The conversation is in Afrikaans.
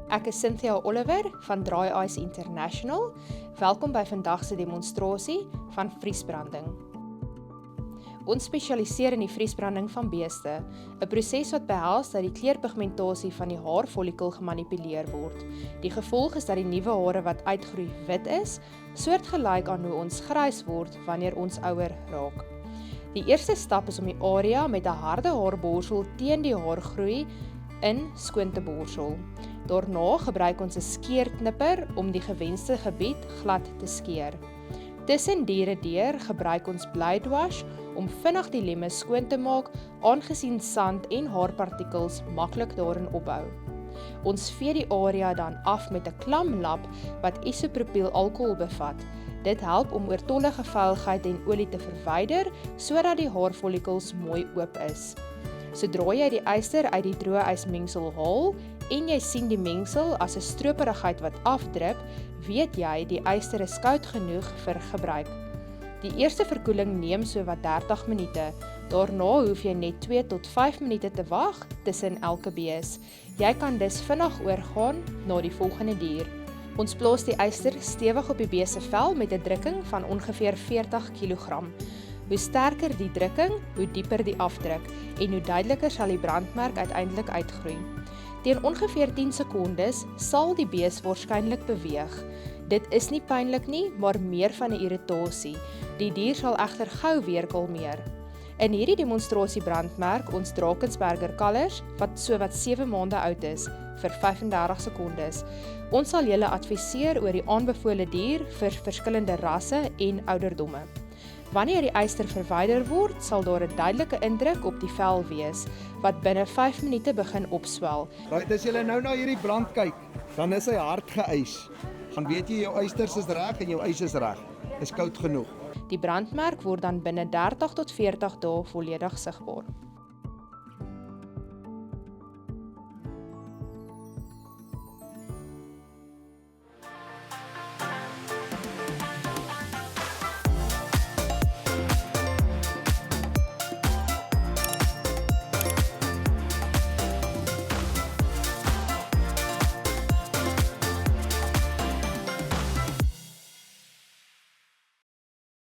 Ek is Cynthia Oliver van Dry Ice International. Welkom by vandag se demonstrasie van vriesbranding. Ons spesialiseer in die vriesbranding van beeste, 'n proses wat behels dat die kleurpigmentasie van die haarfollikel gemanipuleer word. Die gevolg is dat die nuwe hare wat uitgroei wit is, soortgelyk aan hoe ons grys word wanneer ons ouer raak. Die eerste stap is om die area met 'n harde haarborsel teen die haargroei in skoon te borsel. Daarna gebruik ons 'n skeerknipper om die gewenste gebied glad te skeer. Tussen diere deur gebruik ons blade wash om vinnig die lemme skoon te maak, aangesien sand en haarpartikels maklik daarin ophou. Ons vee die area dan af met 'n klamlap wat isopropiel alkohol bevat. Dit help om oortollige vuiligheid en olie te verwyder sodat die haarfollikels mooi oop is. Sodra jy die yster uit die droë ysmengsel haal en jy sien die mengsel as 'n stroperigheid wat afdrup, weet jy die yster is koud genoeg vir gebruik. Die eerste verkoeling neem so wat 30 minute. Daarna hoef jy net 2 tot 5 minute te wag tussen elke bees. Jy kan dus vinnig oorgaan na die volgende dier. Ons plaas die yster stewig op die bees se vel met 'n drukking van ongeveer 40 kg. Hoe sterker die drukking, hoe dieper die afdruk en hoe duideliker sal die brandmerk uiteindelik uitgroei. Teen ongeveer 10 sekondes sal die bees waarskynlik beweeg. Dit is nie pynlik nie, maar meer van 'n irritasie. Die dier sal egter gou weer kalmeer. In hierdie demonstrasie brandmerk ons Drakensberger kalvers wat sowat 7 maande oud is vir 35 sekondes. Ons sal julle adviseer oor die aanbevole dier vir verskillende rasse en ouderdomme. Wanneer die yster verwyder word, sal daar 'n duidelike indruk op die vel wees, wat binne 5 minute begin opswel. Right, as jy nou na hierdie brand kyk, dan is hy hard geys. Dan weet jy jou ysters is reg en jou ys is reg. Is koud genoeg. Die brandmerk word dan binne 30 tot 40 dae volledig sigbaar.